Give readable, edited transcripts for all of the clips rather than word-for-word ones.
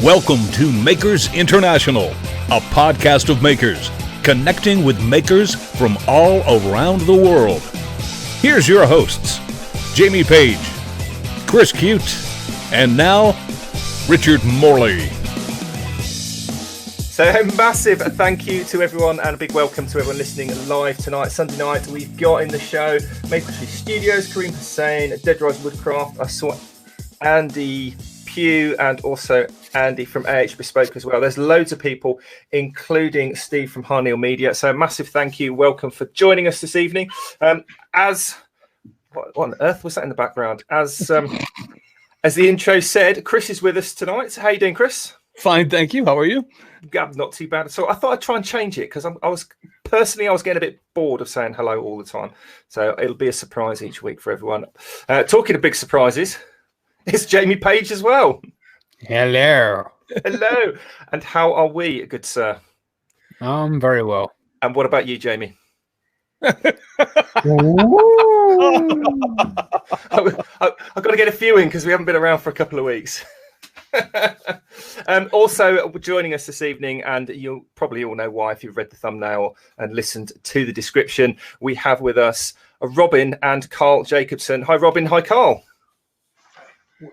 Welcome to Makers International, a podcast of makers, connecting with makers from all around the world. Here's your hosts, Jamie Page, Chris Cute, and now, Richard Morley. So a massive thank you to everyone and a big welcome to everyone listening live tonight. Sunday night, we've got in the show Maple Tree Studios, Kareem Hussain, Dead Rise Woodcraft. I saw Andy Pugh and also Andy from AH Bespoke as well. There's loads of people, including Steve from Harneal Media. So a massive thank you. Welcome for joining us this evening. What on earth was that in the background? As the intro said, Chris is with us tonight. How you doing, Chris? Fine, thank you. How are you? Not too bad at all. I thought I'd try and change it because I was getting a bit bored of saying hello all the time. So it'll be a surprise each week for everyone. Talking of big surprises, it's Jamie Page as well. Hello. Hello. And how are we, good sir? I'm very well. And what about you, Jamie? I've got to get a few in because we haven't been around for a couple of weeks. Also joining us this evening, and you'll probably all know why if you've read the thumbnail and listened to the description, we have with us Robin and Carl Jacobson. Hi Robin, hi Carl.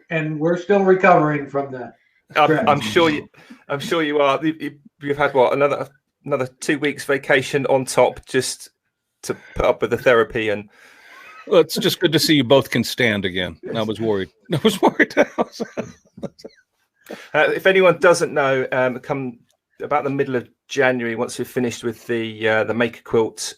And we're still recovering from that. I'm sure you are. You've had what, another 2 weeks vacation on top just to put up with the therapy. And Well, it's just good to see you both can stand again. I was worried. If anyone doesn't know, come about the middle of January, once we've finished with the Make a Quilt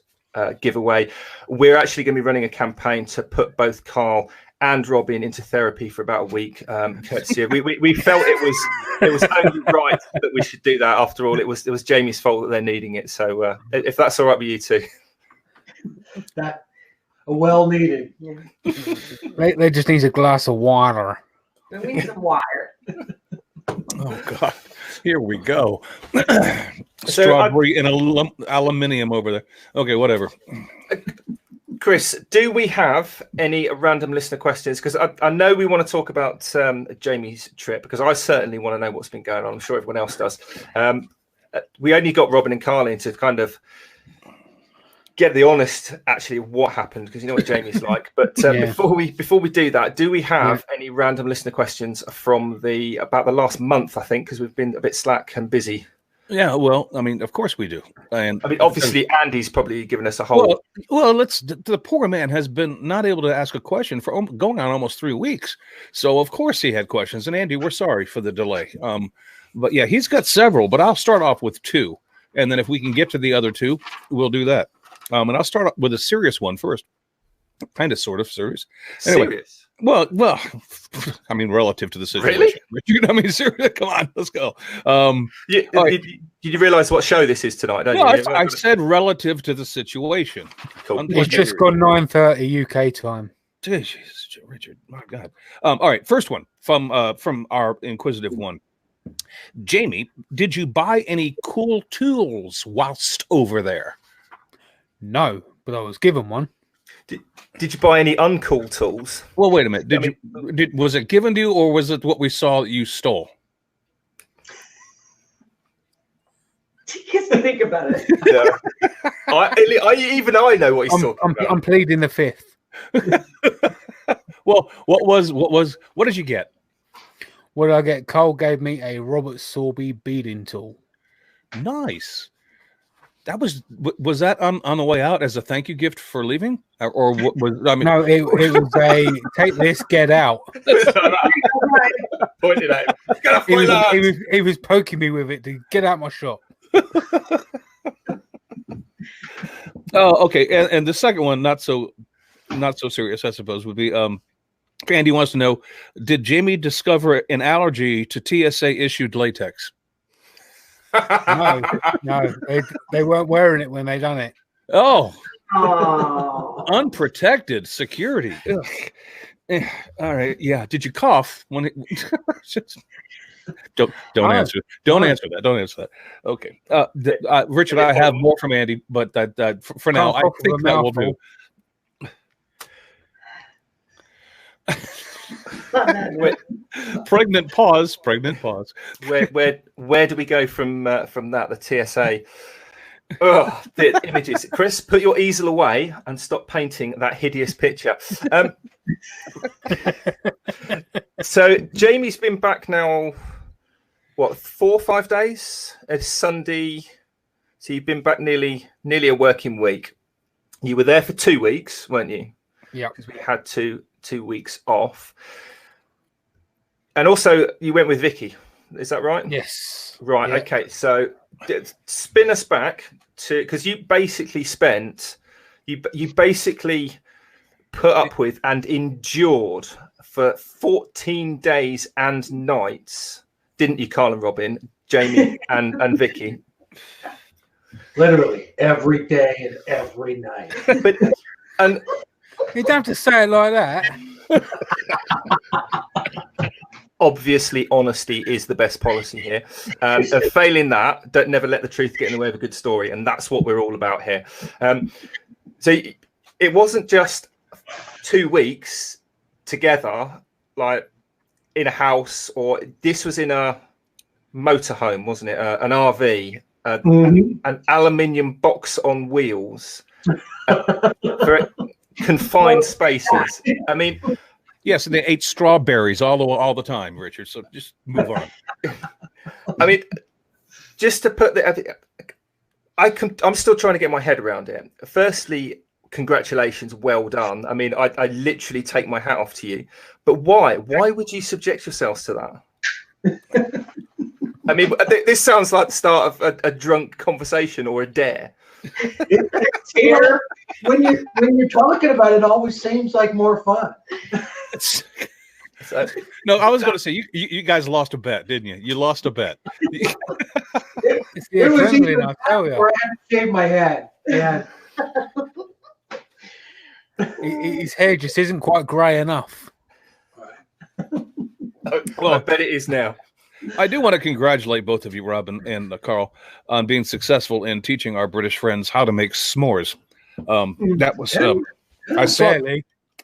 giveaway, we're actually going to be running a campaign to put both Carl and Robin into therapy for about a week. Courtesy of, we felt it was only right that we should do that. After all, it was Jamie's fault that they're needing it. So if that's all right with you two, That well needed. They just need a glass of water. We need some water. Oh God, here we go. Strawberry and aluminium over there. Okay, whatever. Chris, do we have any random listener questions? Because I know we want to talk about Jamie's trip, because I certainly want to know what's been going on. I'm sure everyone else does. We only got Robin and Carl in to kind of get the honest, actually, what happened, because you know what Jamie's like. But before we do that, do we have any random listener questions from about the last month? I think because we've been a bit slack and busy. Yeah, well, I mean, of course we do. And I mean, obviously, Andy's probably given us a whole. Well, the poor man has been not able to ask a question for going on almost 3 weeks. So of course he had questions. And Andy, we're sorry for the delay. But yeah, he's got several. But I'll start off with two, and then if we can get to the other two, we'll do that. And I'll start with a serious one first. Kind of, sort of serious. Anyway, serious. Well, I mean, relative to the situation. Really? I mean, seriously, come on, let's go. Did you realize what show this is tonight? Don't you? I said relative to the situation. Cool. It's just gone 9:30 UK time. Jesus, Richard, my God. All right, first one from our inquisitive one. Jamie, did you buy any cool tools whilst over there? No, but I was given one. Did you buy any uncool tools? Well, wait a minute. Was it given to you, or was it what we saw that you stole? He has to think about it. Yeah. I know what he's talking about. I'm pleading the fifth. Well, what did you get? What did I get? Cole gave me a Robert Sorby beading tool. Nice. That was that on the way out as a thank you gift for leaving, or what was? I mean, no, it was a take this, get out. Pointed at him. He was poking me with it to get out my shop. Oh, okay. And the second one, not so serious, I suppose, would be Andy wants to know: did Jamie discover an allergy to TSA issued latex? No, they weren't wearing it when they done it. Oh, Oh. Unprotected security. All right, yeah. Did you cough when it? Don't answer. Don't answer that. Okay, Richard, I have more from Andy, but for now, I think that will do. Pregnant pause. Pregnant pause. Where do we go from that? The TSA. Oh, the images. Chris, put your easel away and stop painting that hideous picture. So Jamie's been back now, what, 4 or 5 days? It's Sunday. So you've been back nearly a working week. You were there for 2 weeks, weren't you? Yeah. Because we had two weeks off. And also you went with Vicky. Is that right? Yes. Right. Yeah. Okay. So spin us back to, because you basically put up with and endured for 14 days and nights, didn't you, Carl and Robin, Jamie and Vicky? Literally every day and every night. And You don't have to say it like that. obviously, honesty is the best policy here. And failing that, don't never let the truth get in the way of a good story, and that's what we're all about here. So it wasn't just 2 weeks together, like in a house, or this was in a motorhome, wasn't it? An RV, an aluminium box on wheels for confined spaces. I mean, Yes, and they ate strawberries all the time, Richard. So just move on. I mean, just to put I'm still trying to get my head around it. Firstly, congratulations, well done. I mean, I literally take my hat off to you. But why? Why would you subject yourselves to that? I mean, this sounds like the start of a drunk conversation or a dare. Here, when you're talking about it, always seems like more fun. So, No, I was going to say you guys lost a bet, didn't you? You lost a bet. It's the It was adrenaline, even I tell you. where I had to shave my head. And His hair just isn't quite grey enough. well, I bet it is now. I do want to congratulate both of you, Robin and Carl, on being successful in teaching our British friends how to make s'mores. That was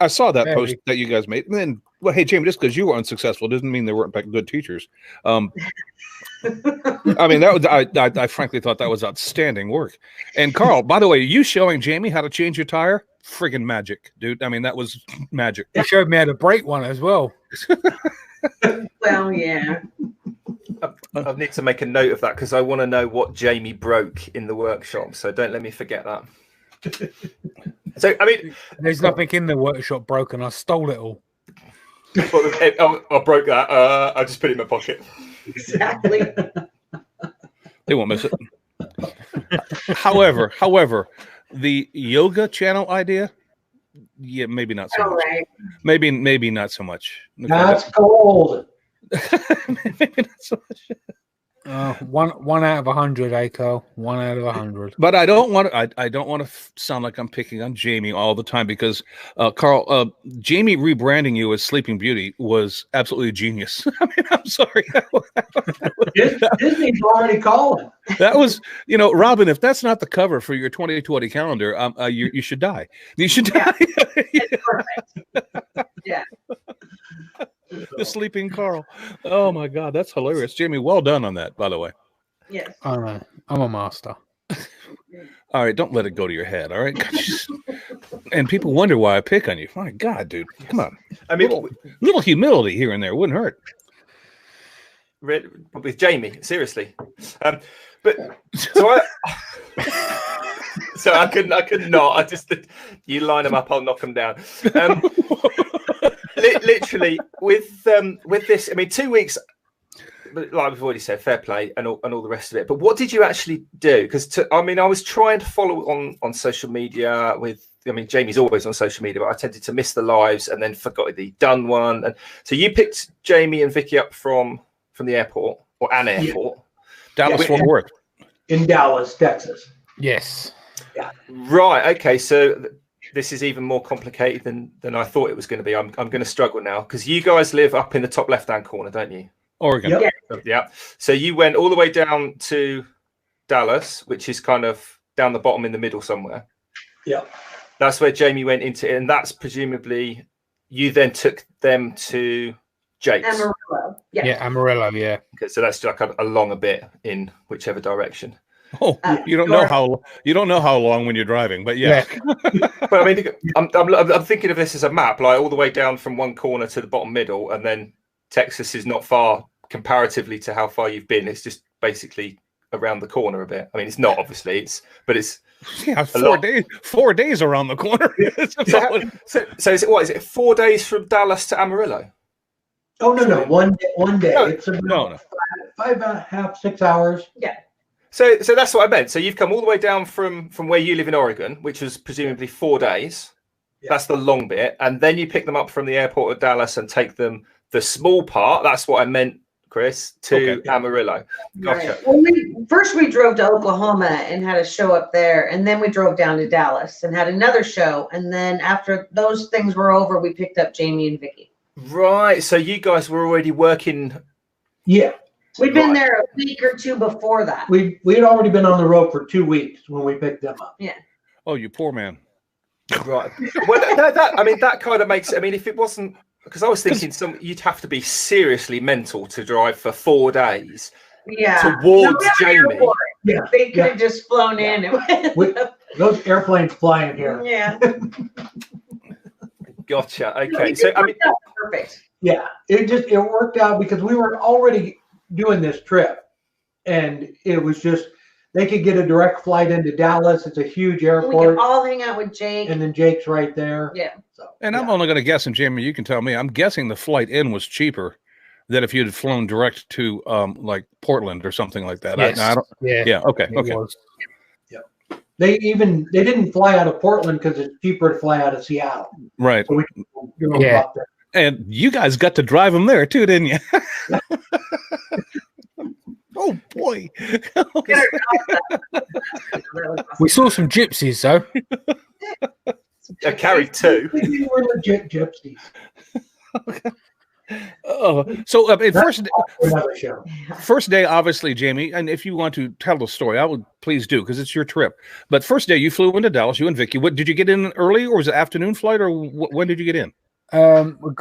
I saw that post that you guys made. And then, well, hey, Jamie, just because you were unsuccessful doesn't mean they weren't good teachers. I mean, that was I frankly thought that was outstanding work. And Carl, by the way, you showing Jamie how to change your tire, friggin' magic, dude. I mean, that was magic. He showed me how to break one as well. Well, yeah. I need to make a note of that because I want to know what Jamie broke in the workshop. So don't let me forget that. So, I mean, There's nothing in the workshop broken. I stole it all. I broke that. I just put it in my pocket. Exactly. They won't miss it. However, the yoga channel idea, yeah, maybe not so All much. right. Maybe not so much. Okay. that's gold. Maybe not so much. One out of 100, Carl. 1 out of 100. But I don't want to sound like I'm picking on Jamie all the time because Carl, Jamie rebranding you as Sleeping Beauty was absolutely genius. I mean, I'm sorry. Disney's already calling. That was, Robin, if that's not the cover for your 2020 calendar, you should die. You should die. It's perfect. Yeah. The Sleeping Carl. Oh my God, that's hilarious. Jamie, well done on that, by the way. Yes. I know. I'm a master. All right, don't let it go to your head, all right? And people wonder why I pick on you. My God, dude, come on. I mean, little humility here and there wouldn't hurt. with Jamie, seriously. But so I could not. I just, you line them up, I'll knock them down. Literally with this, I mean, 2 weeks, like we've already said, fair play and all the rest of it. But what did you actually do? Because I was trying to follow on social media Jamie's always on social media, but I tended to miss the lives and then forgot the done one. And so you picked Jamie and Vicky up from the airport or an airport. Dallas Fort Worth. In Dallas, Texas. Yes. Yeah. Right. Okay. So this is even more complicated than I thought it was going to be. I'm going to struggle now because you guys live up in the top left-hand corner, don't you? Oregon. Yep. Yeah. So you went all the way down to Dallas, which is kind of down the bottom in the middle somewhere. Yeah. That's where Jamie went into it, and that's presumably you then took them to Jake's. Amarillo. Yeah. Yeah, Amarillo. Yeah. Okay, so that's like along a bit in whichever direction. Oh, you don't know how long when you're driving, but yeah. But I mean, I'm thinking of this as a map, like all the way down from one corner to the bottom middle, and then Texas is not far comparatively to how far you've been. It's just basically around the corner a bit. I mean, it's not obviously, but it's yeah, 4 days around the corner. So is it what? Is it 4 days from Dallas to Amarillo? Oh no, one day. No, It's about no. 5.5, 6 hours. Yeah. So that's what I meant. So you've come all the way down from where you live in Oregon, which was presumably 4 days. Yeah. That's the long bit, and then you pick them up from the airport of Dallas and take them the small part. That's what I meant, Chris, to Amarillo. Gotcha. Right. Well, first we drove to Oklahoma and had a show up there, and then we drove down to Dallas and had another show, and then after those things were over, we picked up Jamie and Vicky. Right. So you guys were already working. Yeah, We'd been there a week or two before that. we had already been on the road for 2 weeks when we picked them up. Oh, you poor man. Right. Well, that kind of makes. I mean, if it wasn't, because I was thinking you'd have to be seriously mental to drive for 4 days. Yeah. Towards Jamie. Yeah, They could have just flown in. And those airplanes flying here. yeah. Gotcha. Okay. So I mean, perfect. Yeah, it worked out because we were already doing this trip, and it was just they could get a direct flight into Dallas. It's a huge We airport, could all hang out with Jake. and then Jake's right there. Yeah. So, And I'm only going to guess, and Jamie, you can tell me. I'm guessing the flight in was cheaper than if you'd flown direct to like Portland or something like that. Yes. I don't. Yeah. Yeah. Okay. It Okay. was. they didn't fly out of Portland because it's cheaper to fly out of Seattle. Right. So we drove Yeah. up there. And you guys got to drive them there too, didn't you? Oh boy. We saw some gypsies though. I carried 2. We were legit gypsies. Oh, so Another show. first day, obviously, Jamie, and if you want to tell the story, I would please do because it's your trip. But first day, you flew into Dallas, you and Vicky. What did you get in early, or was it afternoon flight, or when did you get in?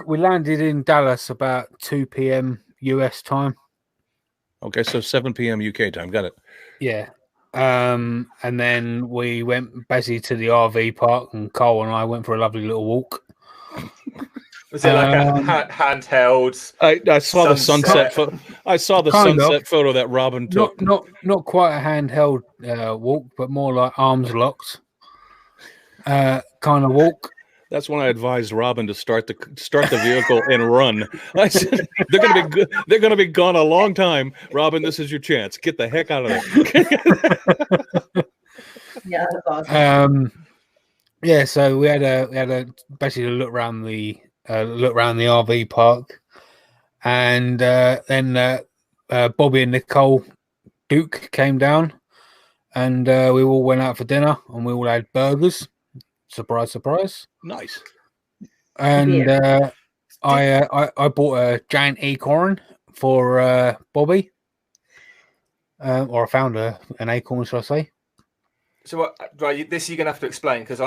We landed in Dallas about 2 p.m. US time. Okay, so 7 p.m. UK time. Got it. Yeah. And then we went basically to the RV park, and Cole and I went for a lovely little walk. Was it like a handheld? I saw the sunset. I saw the Kind sunset photo that Robin took. Not quite a handheld walk, but more like arms locked kind of walk. That's when I advised Robin to start the vehicle and run. I said they're going to be good. They're going to be gone a long time. Robin, this is your chance. Get the heck out of there. Yeah, that's awesome. Yeah, so we had a basically look around the RV park, and then Bobby and Nicole Duke came down, and we all went out for dinner, and we all had burgers. Surprise, surprise! Nice. And I bought a giant acorn for Bobby, or I found an acorn, shall I say? So what? Right, this you're gonna have to explain because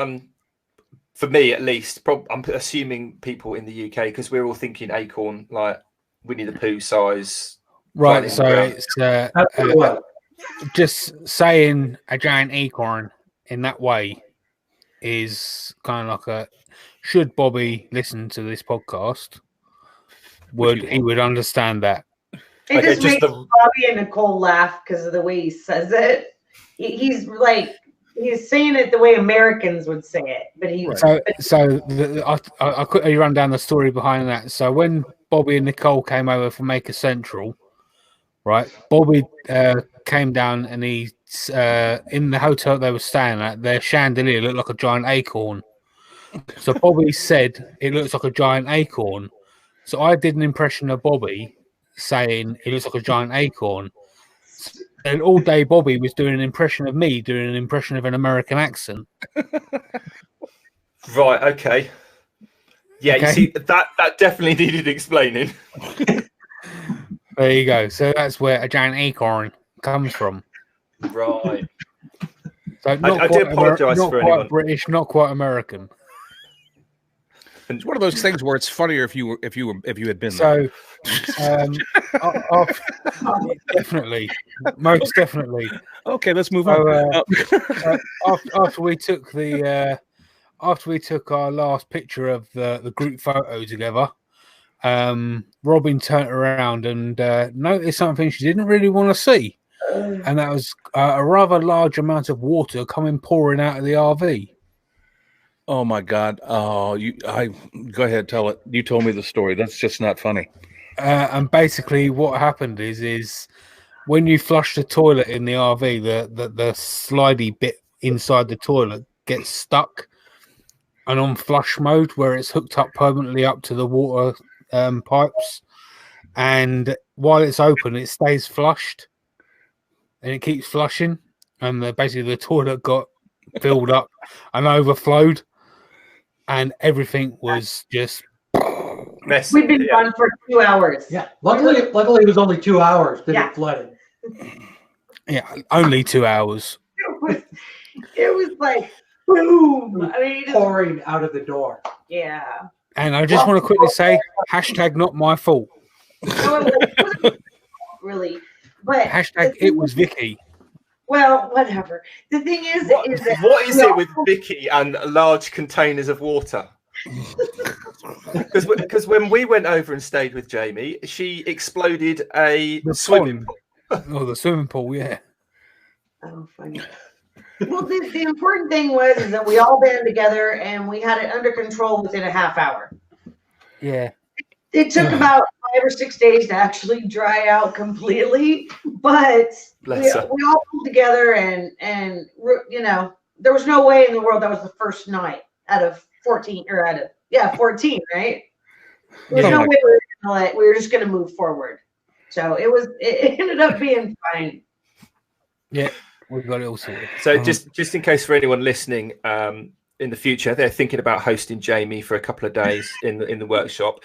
for me at least, I'm assuming people in the UK because we're all thinking acorn like Winnie the Pooh size. Right. So it's just saying a giant acorn in that way is kind of like should Bobby listen to this podcast, he would understand that. It Okay, just just makes Bobby and Nicole laugh because of the way he says it. He's saying it the way Americans would say it, but I quickly run down the story behind that. So when Bobby and Nicole came over from Maker Central, right? Bobby came down and he in the hotel they were staying at, their chandelier looked like a giant acorn. So Bobby said it looks like a giant acorn. So I did an impression of Bobby saying it looks like a giant acorn. And all day Bobby was doing an impression of me doing an impression of an American accent. Right, okay. Yeah, okay. You see, that definitely needed explaining. There you go. So that's where a giant acorn comes from. Right. So I do apologise for anyone. British, not quite American. It's one of those things where it's funnier if you had been So, definitely, most definitely. Okay, let's move So, on. after we took our last picture of the group photo together, Robin turned around and noticed something she didn't really want to see, and that was a rather large amount of water pouring out of the RV. Oh my God! Oh, go ahead, tell it. You told me the story. That's just not funny. And basically, what happened is when you flush the toilet in the RV, the slidey bit inside the toilet gets stuck, and on flush mode where it's hooked up permanently up to the water pipes, and while it's open, it stays flushed, and it keeps flushing, and basically the toilet got filled up and overflowed. And everything was just messy. We've been gone for 2 hours. Yeah. Luckily, it was only 2 hours that Yeah. it flooded. Yeah, only 2 hours. It was like boom. I mean, it just, Pouring out of the door. yeah. And I just want to quickly say, hashtag not my fault. No, it wasn't really, but Hashtag it was Vicky. well, whatever. The thing is What that is it with Vicky and large containers of water? Because when we went over and stayed with Jamie, she exploded a swimming pool. Oh, the swimming pool, yeah. Oh, funny. Well, the important thing was that we all band together and we had it under control within a half hour. Yeah. It took about 5 or 6 days to actually dry out completely, but we all pulled together and you know, there was no way in the world that was the first night out of 14 or out of 14, right? There's no way we were just gonna move forward. So it ended up being fine. Yeah, we've got it all sorted. So just in case for anyone listening, in the future, they're thinking about hosting Jamie for a couple of days in the workshop.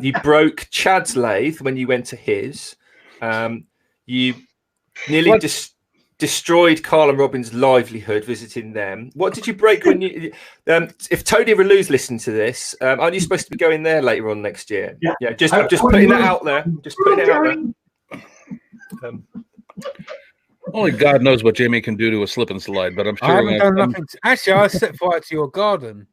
You broke Chad's lathe when you went to his. You nearly destroyed Carl and Robin's livelihood visiting them. What did you break when you? If Tony Relou's listening to this, aren't you supposed to be going there later on next year? Yeah. I'm just putting that out there. Just putting it out there. Only God knows what Jamie can do to a slip and slide, but I'm sure I haven't done nothing. Actually, I set fire to your garden.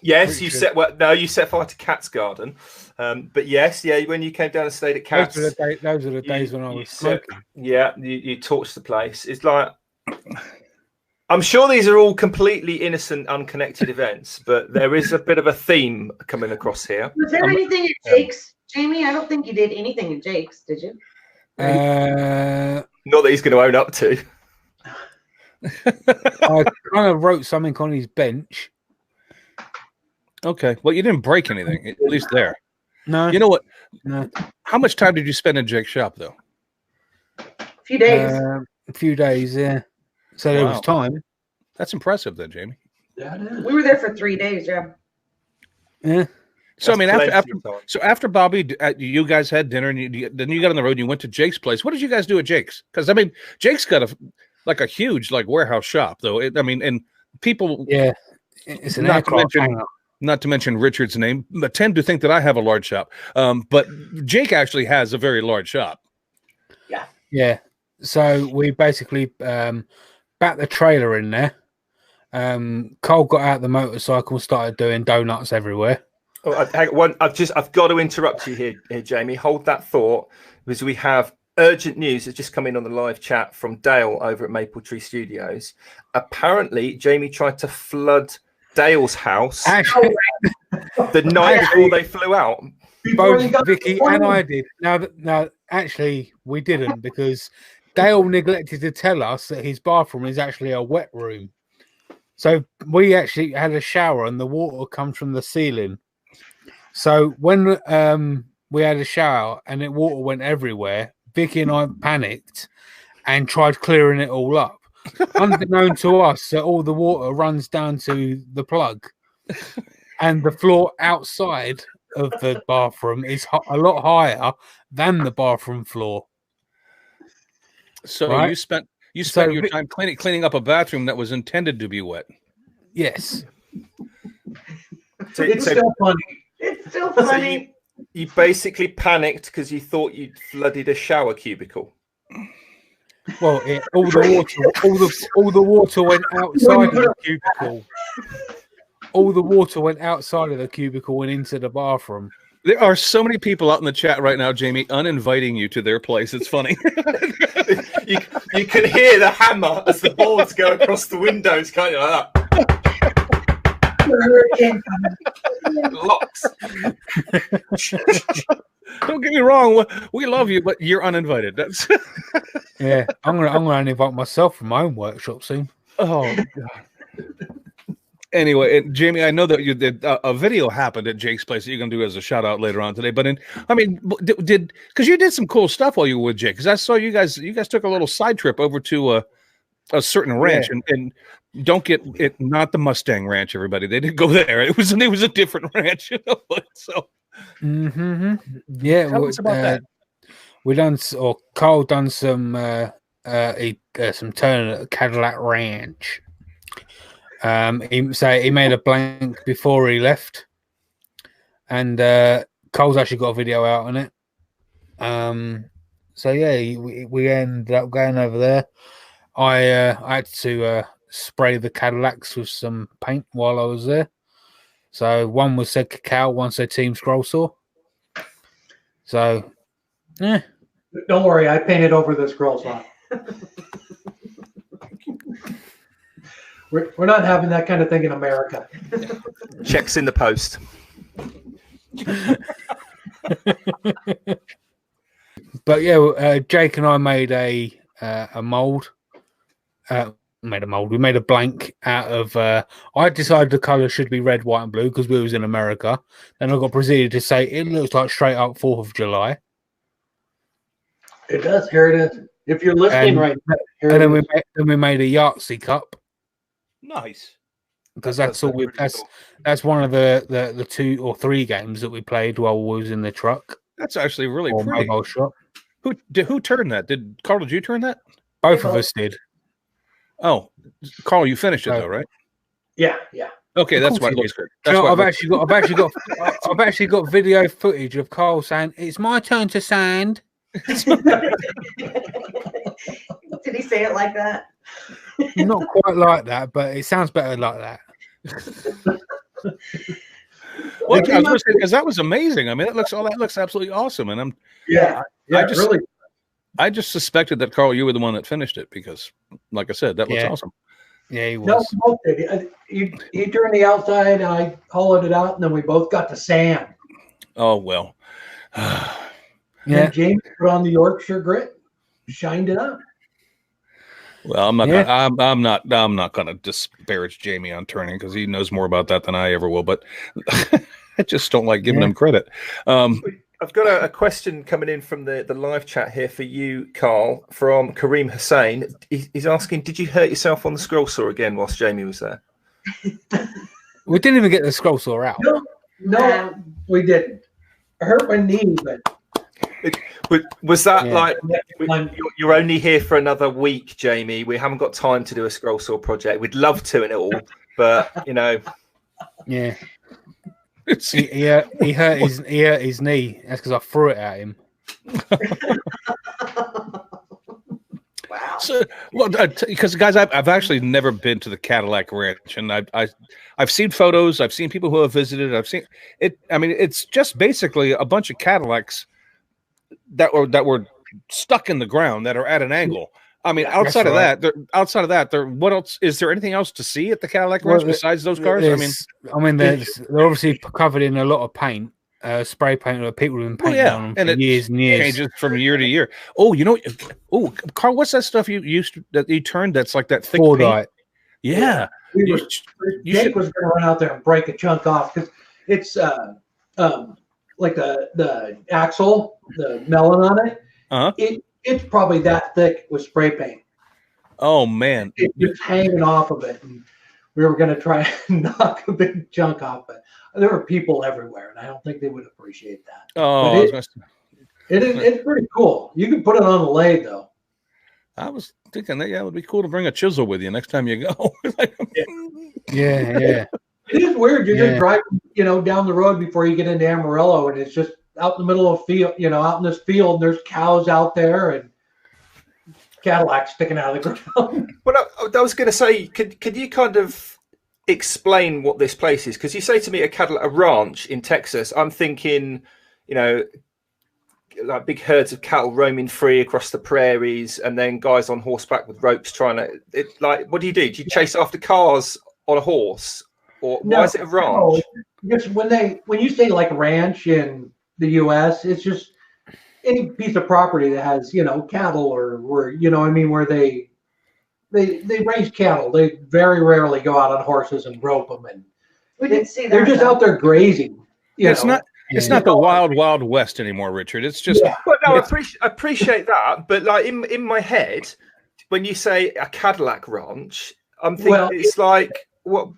Yes, you set fire to Cat's garden. But yes, when you came down and stayed at Cat's, those are the days when I was smoking. You torched the place. It's like, I'm sure these are all completely innocent, unconnected events, but there is a bit of a theme coming across here. Was there anything at Jake's, Jamie? I don't think you did anything at Jake's, did you? Not that he's going to own up to. I kind of wrote something on his bench. Okay, well, you didn't break anything, at least there. No. You know what? No. How much time did you spend in Jake's shop, though? A few days. A few days, yeah. So there was time. That's impressive, then, Jamie. That is. We were there for 3 days, yeah. Yeah. So after Bobby, you guys had dinner, and then you got on the road and you went to Jake's place. What did you guys do at Jake's? Because I mean, Jake's got a huge warehouse shop, though. And people, it's an aircraft hangar. Not to mention Richard's name, but tend to think that I have a large shop. But Jake actually has a very large shop. Yeah. Yeah. So we basically backed the trailer in there. Cole got out the motorcycle and started doing donuts everywhere. Oh, I've got to interrupt you here, Jamie. Hold that thought, because we have urgent news that's just come in on the live chat from Dale over at Maple Tree Studios. Apparently, Jamie tried to flood Dale's house the night before they flew out. Both Vicky and I did. Now, actually, we didn't, because Dale neglected to tell us that his bathroom is actually a wet room. So we actually had a shower, and the water comes from the ceiling. So when we had a shower and the water went everywhere, Vicky and I panicked and tried clearing it all up. Unbeknown to us, that all the water runs down to the plug, and the floor outside of the bathroom is a lot higher than the bathroom floor. So right? you spent your time cleaning up a bathroom that was intended to be wet. Yes. It's still funny. It's still funny. So you basically panicked because you thought you'd flooded a shower cubicle. Well, all the water went outside of the cubicle. All the water went outside of the cubicle and into the bathroom. There are so many people out in the chat right now, Jamie, uninviting you to their place. It's funny. you can hear the hammer as the boards go across the windows, can't you? Like that. Locks. Don't get me wrong, we love you, but you're uninvited. That's yeah. I'm gonna invite myself from my own workshop soon. Oh God. Anyway, Jamie, I know that you did a video happened at Jake's place that you're gonna do as a shout out later on today. But did because you did some cool stuff while you were with Jake? Because I saw you guys took a little side trip over to a certain ranch, and don't get it, not the Mustang Ranch, everybody. They didn't go there. It was a different ranch, so. Yeah, tell us about that. Carl done some turning at Cadillac Ranch. He made a blank before he left, and Carl's actually got a video out on it. So yeah, we ended up going over there. I had to spray the Cadillacs with some paint while I was there. So one was said Cacao, one said Team Scroll Saw. So, yeah. Don't worry, I painted over the scroll saw. We're not having that kind of thing in America. Checks in the post. But yeah, Jake and I made a mold. We made a blank out of. I decided the color should be red, white, and blue because we was in America. Then I got proceeded to say it looks like straight up 4th of July. It does. Here it is. If you're listening right now, and then we made a Yahtzee cup. Nice. Because that's all. That's one of the 2 or 3 games that we played while we was in the truck. That's actually really pretty. Mobile shop. Who turned that? Carl? Did you turn that? Both of us did. Oh, Carl, you finished it though, right? Yeah. Okay, that's why it looks good. I've actually got video footage of Carl saying, "It's my turn to sand." Did he say it like that? Not quite like that, but it sounds better like that. Well, I was going to say, because that was amazing. I mean, that looks absolutely awesome, and I just suspected that, Carl, you were the one that finished it because, like I said, that looks awesome. Yeah, he was. No, he turned the outside, I hollowed it out, and then we both got the sand. Oh well. And James put on the Yorkshire grit, shined it up. Well, I'm not going to disparage Jamie on turning because he knows more about that than I ever will. But I just don't like giving him credit. I've got a question coming in from the live chat here for you, Carl, from Kareem Hussain. He's asking, did you hurt yourself on the scroll saw again whilst Jamie was there? We didn't even get the scroll saw out. No, we didn't. I hurt my knee, but... Was that like you're only here for another week, Jamie? We haven't got time to do a scroll saw project. We'd love to and it all, but yeah. He hurt his knee. That's because I threw it at him. Wow. So, well, because guys, I've actually never been to the Cadillac Ranch, and I've seen photos. I've seen people who have visited. I've seen it. I mean, it's just basically a bunch of Cadillacs that were stuck in the ground that are at an angle. I mean, outside of that, what else is there? Anything else to see at the Cadillac Ranch besides those cars? I mean, they're obviously covered in a lot of paint, spray paint, or people have been painting on them for years and years. Changes from year to year. Oh, Carl, what's that stuff you turned? That's like that thick paint? Yeah, Jake was going to run out there and break a chunk off because it's like the axle, the melon on it. It's probably that thick with spray paint. Oh man, it's hanging off of it. And we were going to try and knock a big chunk off, but there were people everywhere, and I don't think they would appreciate that. Oh, it's pretty cool. You can put it on the lathe, though. I was thinking that it would be cool to bring a chisel with you next time you go. Yeah. It is weird. You're just driving down the road before you get into Amarillo, and it's just out in the middle of field, out in this field, and there's cows out there and Cadillacs sticking out of the ground. Well, I was going to say, could you kind of explain what this place is? Because you say to me a ranch in Texas, I'm thinking, like big herds of cattle roaming free across the prairies, and then guys on horseback with ropes trying to. What do you do? Do you chase after cars on a horse, or why is it a ranch? No, just when you say like ranch in the U.S., it's just any piece of property that has cattle or where where they raise cattle. They very rarely go out on horses and rope them, and we did see that. They're just out there grazing. It's not the wild west anymore, Richard. It's just. Yeah. Well, no, I appreciate that, but like in my head, when you say a Cadillac ranch, I'm thinking it's like what.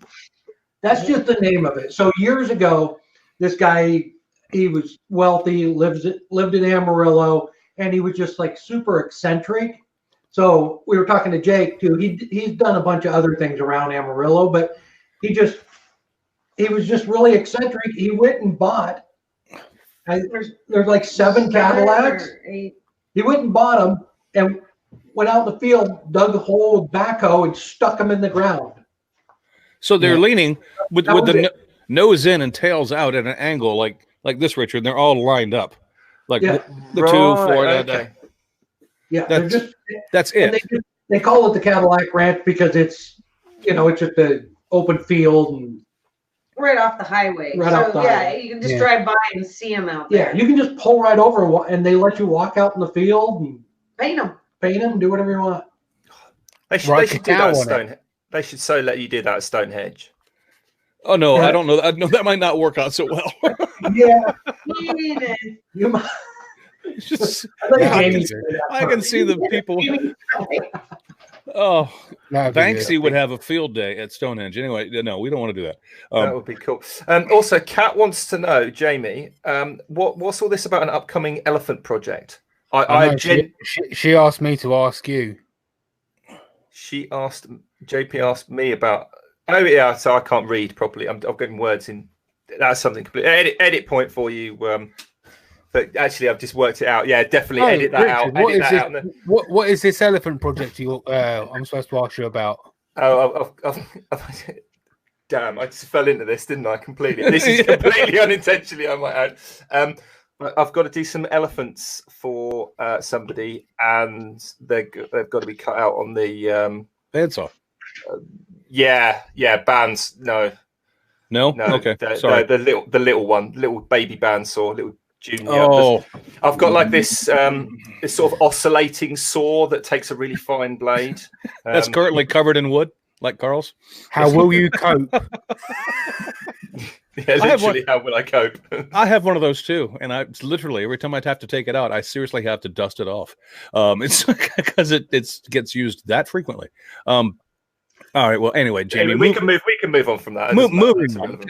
That's just the name of it. So years ago, this guy, he was wealthy, lived in Amarillo, and he was just like super eccentric. So we were talking to Jake too. He's done a bunch of other things around Amarillo, but he was just really eccentric. He went and bought. There's like 7 Cadillacs. He went and bought them and went out in the field, dug a hole with backhoe, and stuck them in the ground. So they're leaning with the nose in and tails out at an angle like this, Richard. And they're all lined up, like the 2, 4. Okay. Yeah, that's it. They call it the Cadillac Ranch because it's it's just an open field and right off the highway. You can just drive by and see them out there. Yeah, you can just pull right over and they let you walk out in the field and paint them, do whatever you want. They should do that at Stonehenge. They should so let you do that at Stonehenge. Oh no, I don't know. No, that might not work out so well. Yeah, you might. It's just, I can see the people. Oh, Banksy would have a field day at Stonehenge. Anyway, no, we don't want to do that. That would be cool. Also, Kat wants to know, Jamie, what's all this about an upcoming elephant project? She asked me to ask you. JP asked me about. Oh yeah, so I can't read properly. I'm getting words in. That's something completely. Edit point for you. But actually, I've just worked it out. Yeah, definitely edit that out. What is this elephant project I'm supposed to ask you about? Oh, damn! I just fell into this, didn't I? Completely. This is completely unintentionally, I might add. I've got to do some elephants for somebody, and they've got to be cut out on the bandsaw. Bands. No. Okay, sorry. The little one, little baby bandsaw, little junior. Oh, I've got like this sort of oscillating saw that takes a really fine blade. That's currently covered in wood, like Carl's. How will you cope? Yeah, literally, how will I cope? I have one of those too, and I literally every time I have to take it out, I seriously have to dust it off. It's because it gets used that frequently. All right. Well, anyway, Jamie, we can move on from that. Moving on.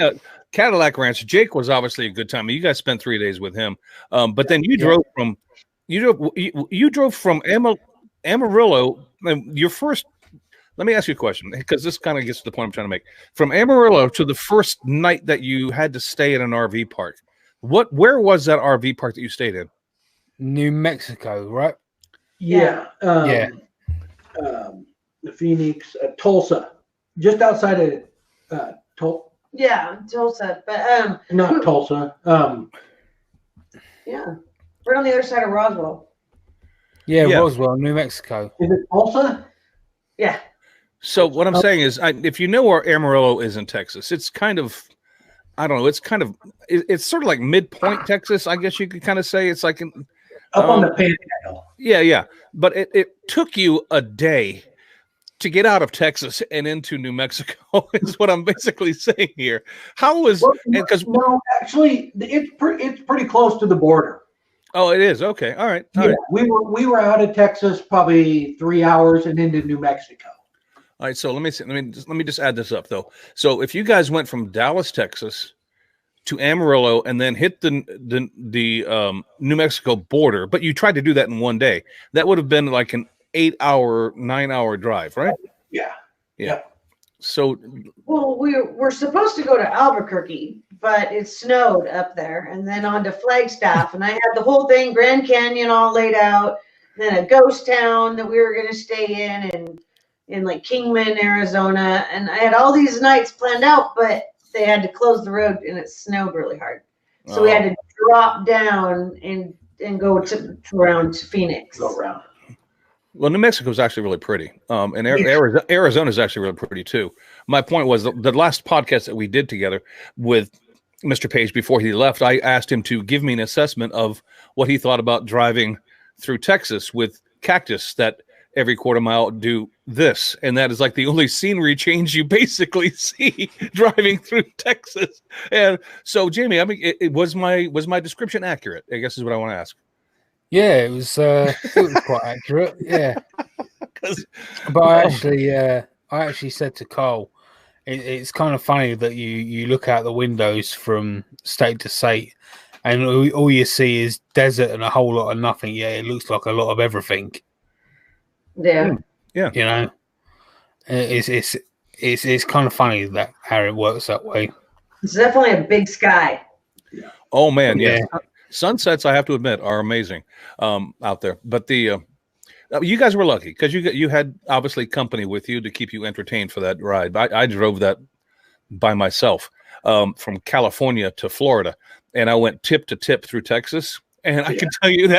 Cadillac Ranch. Jake was obviously a good time. You guys spent 3 days with him, but then you drove from Amarillo. Your first. Let me ask you a question, because this kind of gets to the point I'm trying to make. From Amarillo to the first night that you had to stay in an RV park, where was that RV park that you stayed in? New Mexico, right? Yeah. Phoenix, Tulsa, just outside of Tulsa. Yeah, Tulsa, but not Tulsa. Yeah, right on the other side of Roswell. Yeah, Roswell, New Mexico. Is it Tulsa? Yeah. So what I'm saying is, if you know where Amarillo is in Texas, it's kind of, I don't know, it's sort of like midpoint Texas, I guess you could kind of say. It's like up on the Panhandle. Yeah. But it took you a day to get out of Texas and into New Mexico is what I'm basically saying here. How was because actually it's pretty close to the border. Oh, it is. Okay. All right. All right. We were out of Texas probably 3 hours and into New Mexico. All right. So let me just add this up though. So if you guys went from Dallas, Texas to Amarillo and then hit the New Mexico border, but you tried to do that in one day, that would have been like an 9-hour drive, right? Yeah. So we're supposed to go to Albuquerque, but it snowed up there, and then on to Flagstaff, and I had the whole thing, Grand Canyon all laid out, then a ghost town that we were going to stay in like Kingman, Arizona, and I had all these nights planned out, but they had to close the road, and it snowed really hard, so we had to drop down and go around to Phoenix. Go around. Well, New Mexico is actually really pretty, and Arizona is actually really pretty too. My point was the last podcast that we did together with Mr. Page before he left, I asked him to give me an assessment of what he thought about driving through Texas with cactus that every quarter mile do this, and that is like the only scenery change you basically see driving through Texas. And so, Jamie, I mean, it was my description accurate? I guess is what I want to ask. Yeah, it was quite accurate. Yeah, but I actually said to Cole, it's kind of funny that you look out the windows from state to state, and all you see is desert and a whole lot of nothing. Yeah, it looks like a lot of everything. Yeah, You know, it's kind of funny that how it works that way. It's definitely a big sky. Oh man, yeah. Sunsets, I have to admit, are amazing out there. But you guys were lucky because you had obviously company with you to keep you entertained for that ride. I drove that by myself from California to Florida, and I went tip to tip through Texas. And I can tell you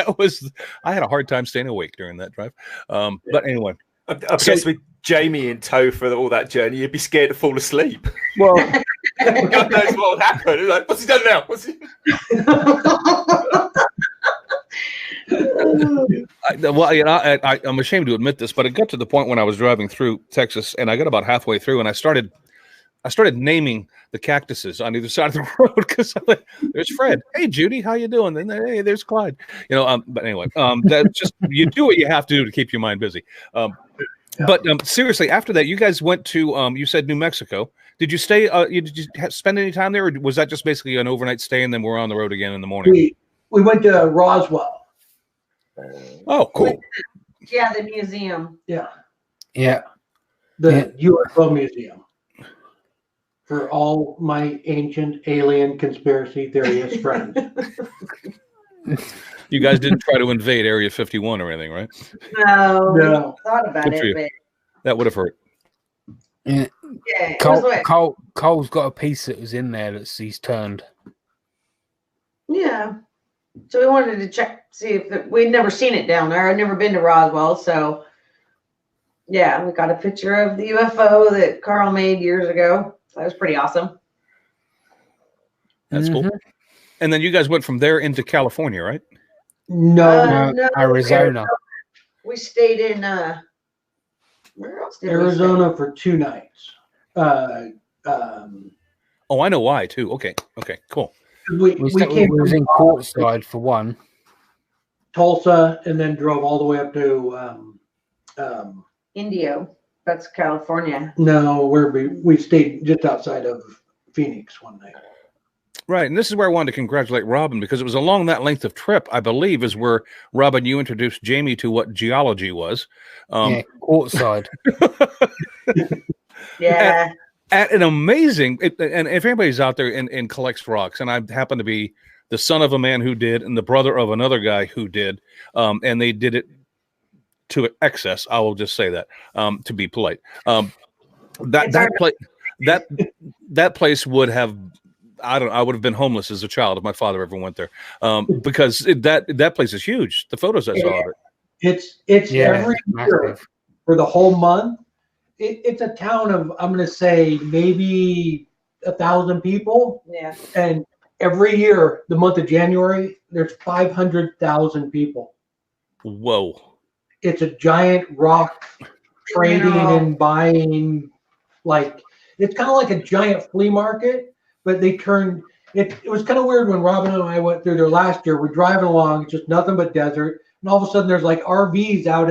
I had a hard time staying awake during that drive. But anyway. I guess with Jamie in tow for all that journey, you'd be scared to fall asleep. Well, God knows what would happen. Like, what's he done now? I'm ashamed to admit this, but it got to the point when I was driving through Texas, and I got about halfway through, and I started naming the cactuses on either side of the road because there's Fred. Hey, Judy, how you doing? And hey, there's Clyde. But anyway, that's just you do what you have to do to keep your mind busy. But seriously, after that, you guys went to you said New Mexico. Did you stay? Did you spend any time there, or was that just basically an overnight stay and then we're on the road again in the morning? We went to Roswell. Oh, cool. Yeah, the museum. Yeah. The UFO museum. For all my ancient alien conspiracy theorist friends. You guys didn't try to invade Area 51 or anything, right? No. Thought about it, but that would have hurt. Yeah. Cole's got a piece that was in there that he's turned. Yeah. So we wanted to see if we'd never seen it down there. I'd never been to Roswell, so yeah, we got a picture of the UFO that Carl made years ago. That was pretty awesome. That's cool. And then you guys went from there into California, right? No, Arizona. We stayed in where else did Arizona for 2 nights. Oh, I know why too. Okay, cool. We was in Courtside for one. Tulsa, and then drove all the way up to Indio. That's California. No, where we stayed just outside of Phoenix one night. Right, and this is where I wanted to congratulate Robin because it was along that length of trip, I believe, is where Robin you introduced Jamie to what geology was. Courtside. Yeah. At an amazing, and if anybody's out there and collects rocks, and I happen to be the son of a man who did, and the brother of another guy who did, and they did it to excess. I will just say that to be polite. That place would have. I would have been homeless as a child if my father ever went there, because that place is huge. The photos I saw of it. It's every year for the whole month. It's a town of, I'm going to say, maybe 1,000 people. Yeah. And every year, the month of January, there's 500,000 people. Whoa. It's a giant rock trading and buying. Like, it's kind of like a giant flea market, but they turned it. It was kind of weird when Robin and I went through there last year. We're driving along, it's just nothing but desert. And all of a sudden, there's like RVs out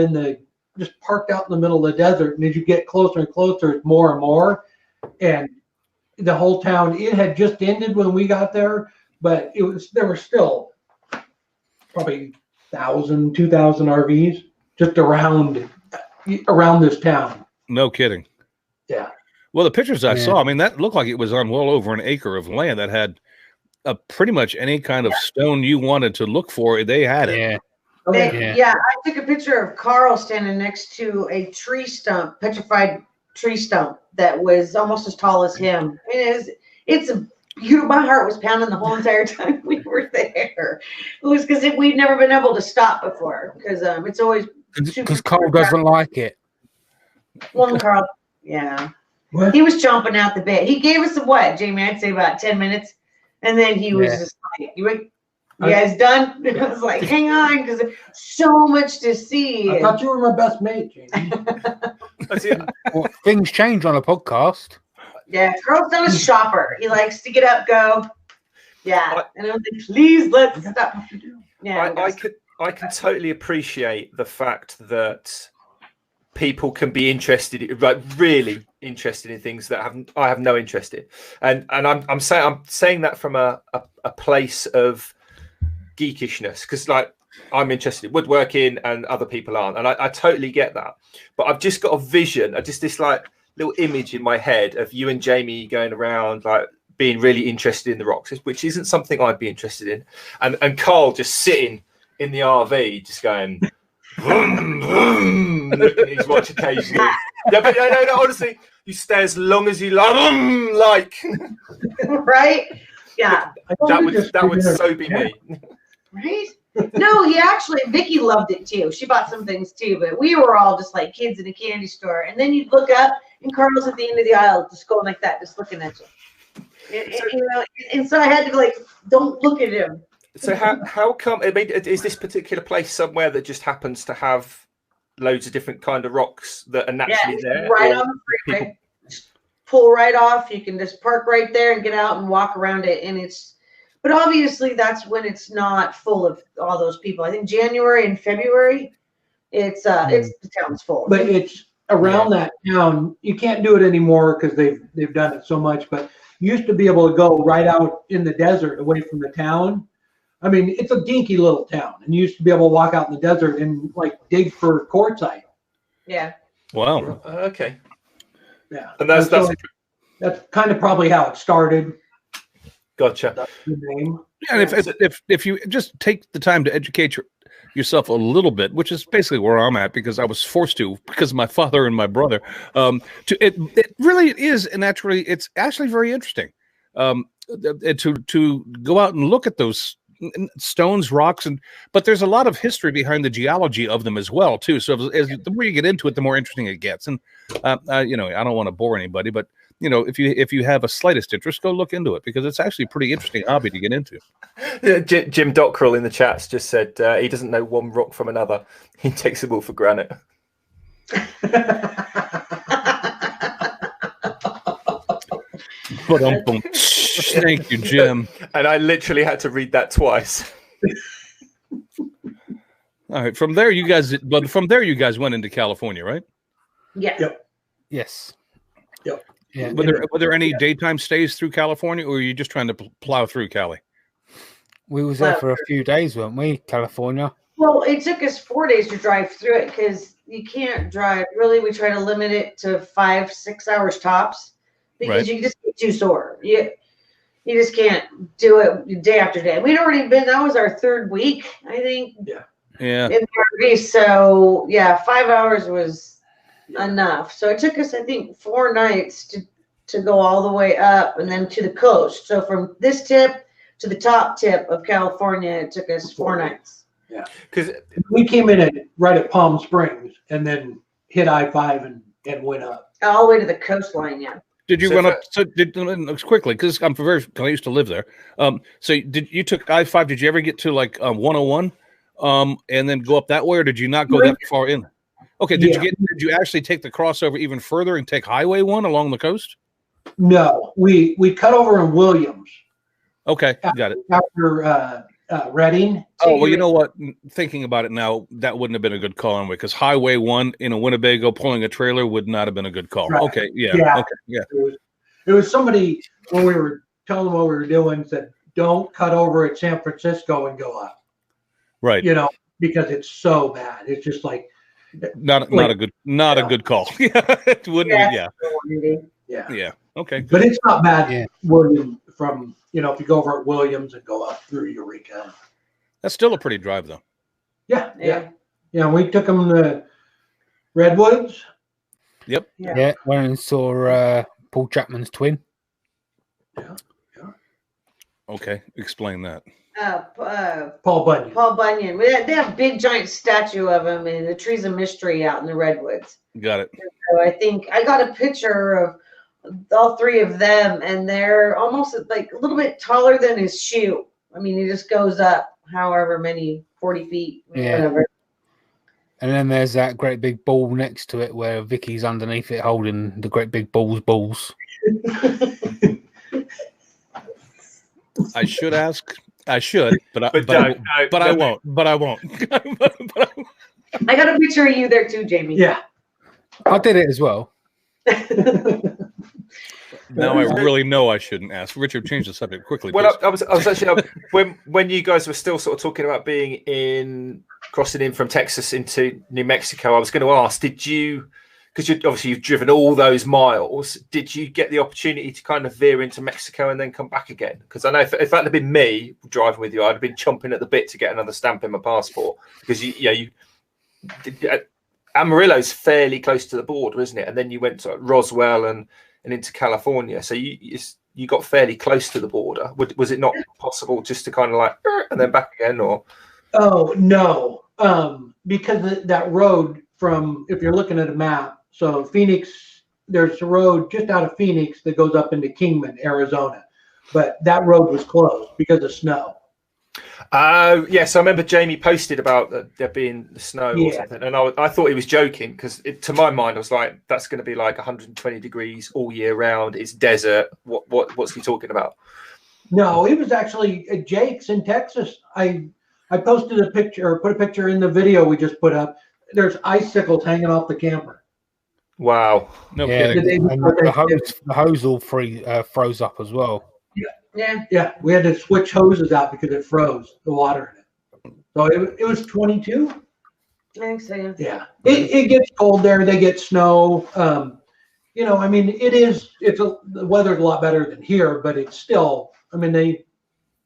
just parked out in the middle of the desert. And as you get closer and closer, it's more and more. And the whole town, it had just ended when we got there, but there were still probably 1,000, 2,000 RVs just around this town. No kidding. Yeah. Well, the pictures I saw, I mean, that looked like it was on well over an acre of land that had pretty much any kind of stone you wanted to look for, they had it. Yeah. I took a picture of Carl standing next to a tree stump, petrified tree stump that was almost as tall as him. It's a beautiful. My heart was pounding the whole entire time we were there. It was because we'd never been able to stop before because it's always because Carl doesn't like it. Well, Carl, yeah, What? he was chomping out the bit. He gave us what, Jamie? I'd say about 10 minutes, and then he was just like, "You guys done?" I was like, "Hang on," because so much to see. I thought you were my best mate, Jamie. Well, things change on a podcast. Yeah, Carl's not a shopper. He likes to get up, go. Yeah, and I'm like, please let's stop. Yeah, I can totally appreciate the fact that people can be interested, like really interested in things that I have no interest in, and I'm saying that from a place of geekishness, because like I'm interested in woodworking and other people aren't, and I totally get that. But I've just got a vision, just this like little image in my head of you and Jamie going around like being really interested in the rocks, which isn't something I'd be interested in, and Carl just sitting in the RV just going vroom, vroom, looking at his watch occasionally. Yeah, but no, honestly, you stay as long as you like. Right? Yeah. That would so be me. Right? No, Vicky loved it too. She bought some things too, but we were all just like kids in a candy store. And then you'd look up and Carl's at the end of the aisle just going like that, just looking at you. And so I had to be like, don't look at him. So how come, I mean, is this particular place somewhere that just happens to have loads of different kind of rocks that are naturally there? Right on the freeway. Just pull right off. You can just park right there and get out and walk around it. And but obviously that's when it's not full of all those people. I think January and February, it's the town's full. But it's around that town. You can't do it anymore because they've done it so much. But you used to be able to go right out in the desert away from the town. I mean, it's a dinky little town, and you used to be able to walk out in the desert and like dig for quartzite. Yeah. Wow. Okay. Yeah. And that's kind of probably how it started. Gotcha. That's the name. Yeah, and if you just take the time to educate yourself a little bit, which is basically where I'm at because I was forced to because of my father and my brother. It really is naturally. It's actually very interesting to go out and look at those stones, rocks, but there's a lot of history behind the geology of them as well too. So the more you get into it, the more interesting it gets. And I don't want to bore anybody, but if you have a slightest interest, go look into it because it's actually a pretty interesting hobby to get into. Jim Dockrell in the chats just said he doesn't know one rock from another. He takes them all for granite. Thank you, Jim. And I literally had to read that twice. All right. From there, you guys went into California, right? Yeah. Yep. Yes. Yep. Yeah. Were there any daytime stays through California, or were you just trying to plow through Cali? We was there for a few days, weren't we? California. Well, it took us 4 days to drive through it because you can't drive. Really, we try to limit it to 5-6 hours tops because you just get too sore. You just can't do it day after day. We'd already been. That was our third week, I think. Yeah. Yeah. In the RV, so 5 hours was enough. So it took us, I think, 4 nights to go all the way up and then to the coast. So from this tip to the top tip of California, it took us 4 nights. Yeah, because we came in right at Palm Springs and then hit I-5 and went up all the way to the coastline. Yeah. Did you run up? So quickly because I used to live there. So you took I-5? Did you ever get to like 101? And then go up that way, or did you not go that far in? Okay. Did you actually take the crossover even further and take Highway 1 along the coast? No, we cut over in Williams. Okay, got it. After Redding. Oh well, you know what? Thinking about it now, that wouldn't have been a good call anyway, because Highway 1 in a Winnebago pulling a trailer would not have been a good call. Right. Okay, yeah. Okay, yeah. It was somebody when we were telling them what we were doing said, "Don't cut over at San Francisco and go up." Right. Because it's so bad. It's just like not a good call. It wouldn't be. Yeah. Yeah. Okay. Good. But it's not bad. Yeah. from, if you go over at Williams and go up through Eureka. That's still a pretty drive, though. Yeah. We took them to Redwoods. Yep. Yeah. Went and saw Paul Chapman's twin. Yeah. Okay, explain that. Paul Bunyan. Paul Bunyan. They have a big giant statue of him in the Trees of Mystery out in the Redwoods. Got it. So I think I got a picture of all three of them, and they're almost like a little bit taller than his shoe. I mean, he just goes up however many 40 feet, whatever. And then there's that great big ball next to it where Vicky's underneath it holding the great big balls. I should ask. I should, but I won't. But I won't. I got a picture of you there too, Jamie. Yeah. I did it as well. Now I really know I shouldn't ask. Richard, change the subject quickly. Well, I was actually when you guys were still sort of talking about crossing in from Texas into New Mexico. I was going to ask, did you? Because you've driven all those miles, did you get the opportunity to kind of veer into Mexico and then come back again? Because I know if that had been me driving with you, I'd have been chomping at the bit to get another stamp in my passport. Because Amarillo's fairly close to the border, isn't it? And then you went to Roswell and into California, so you got fairly close to the border. Was it not possible just to kind of like and then back again, or? Oh no, because that road from, if you're looking at a map. So Phoenix, there's a road just out of Phoenix that goes up into Kingman, Arizona. But that road was closed because of snow. Yes, I remember Jamie posted about there being snow or something. And I thought he was joking because to my mind, I was like, that's going to be like 120 degrees all year round. It's desert. What's he talking about? No, it was actually at Jake's in Texas. I posted a picture, or put a picture in the video we just put up. There's icicles hanging off the camper. Wow. No kidding. And the hose all froze up as well. Yeah. We had to switch hoses out because it froze the water in it. So it was 22. I think so. Yeah. It gets cold there. They get snow. I mean, the weather's a lot better than here, but it's still, I mean, they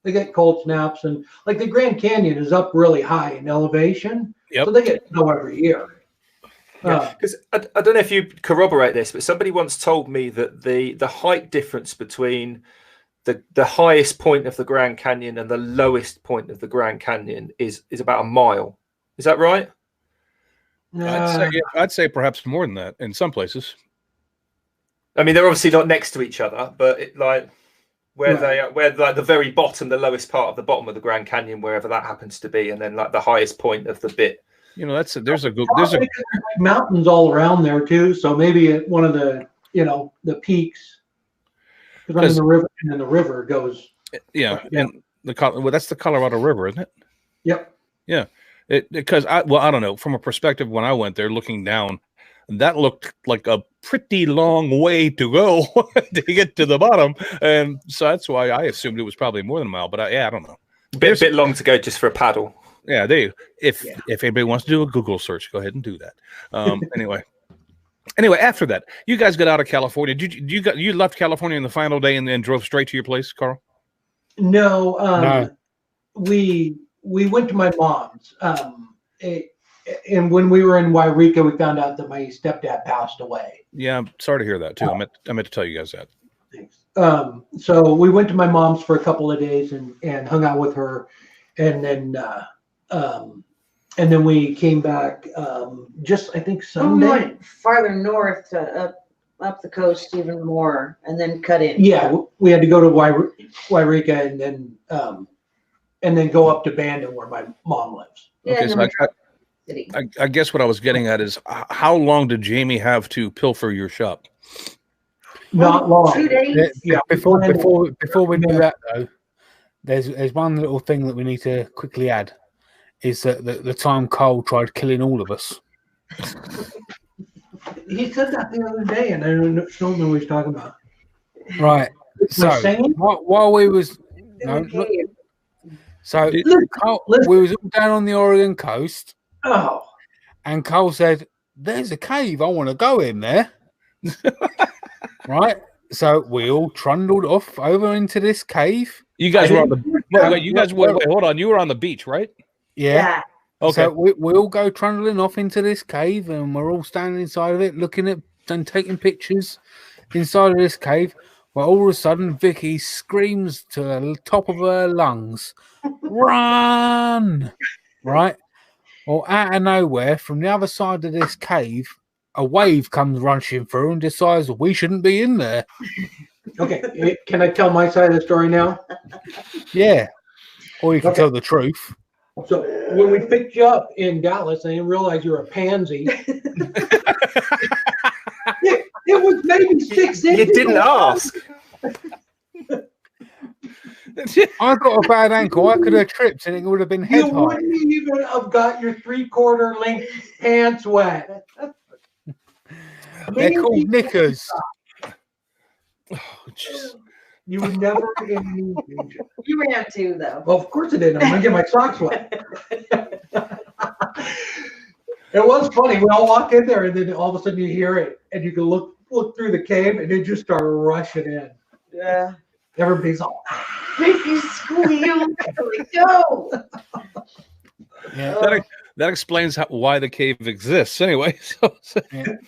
get cold snaps, and like the Grand Canyon is up really high in elevation. Yep. So they get snow every year. Because I don't know if you corroborate this, but somebody once told me that the height difference between the highest point of the Grand Canyon and the lowest point of the Grand Canyon is about a mile. Is that right? I'd say perhaps more than that in some places. I mean, they're obviously not next to each other, but where the very bottom, the lowest part of the bottom of the Grand Canyon, wherever that happens to be, and then like the highest point of the bit. There's mountains all around there too. So maybe at one of the peaks, because I'm in the river, and then the river goes. Yeah, and that's the Colorado River, isn't it? Yep. Yeah, because I don't know, from a perspective when I went there looking down, that looked like a pretty long way to go to get to the bottom, and so that's why I assumed it was probably more than a mile. But I don't know. A bit long to go just for a paddle. Yeah, if anybody wants to do a Google search, go ahead and do that. Anyway, after that, you guys got out of California. You left California on the final day and then drove straight to your place, Carl? No, no. We went to my mom's. And when we were in Wairika, we found out that my stepdad passed away. Yeah, I'm sorry to hear that too. I meant to tell you guys that. Thanks. So we went to my mom's for a couple of days and hung out with her, and then we came back. Just I think Sunday. We went farther north to up the coast even more, and then cut in. Yeah, we had to go to Wairika and then go up to Bandon where my mom lives. Yeah, okay, so I guess what I was getting at is how long did Jamie have to pilfer your shop? Not long. 2 days. Yeah. Before we do that though, there's one little thing that we need to quickly add. Is that the time Cole tried killing all of us? He said that the other day, and I don't know what he's talking about. Right. So while we was Cole, we was all down on the Oregon coast. Oh. And Cole said, "There's a cave. I want to go in there." Right. So we all trundled off over into this cave. You guys were on the wait, you guys wait, hold on. You were on the beach, right? Yeah. Okay. So we all go trundling off into this cave, and we're all standing inside of it, looking at and taking pictures inside of this cave. Well, all of a sudden, Vicky screams to the top of her lungs, "Run!" Right? Well, out of nowhere, from the other side of this cave, a wave comes rushing through and decides we shouldn't be in there. Okay, can I tell my side of the story now? Yeah. Or you can tell the truth. So when we picked you up in Dallas, I didn't realize you were a pansy. it was maybe 6 inches. You didn't ask. I got a bad ankle. I could have tripped and it would have been head You high. wouldn't even have got your 3/4 length pants wet. They're called knickers. Oh, jeez. You would never in any danger. You ran too, though. Well, of course I did. I'm gonna get my socks wet. It was funny. We all walked in there, and then all of a sudden you hear it, and you can look through the cave, and it just started rushing in. Yeah. Everybody's all. Vicky squealed. Like, no. Yeah. That explains why the cave exists. Anyway,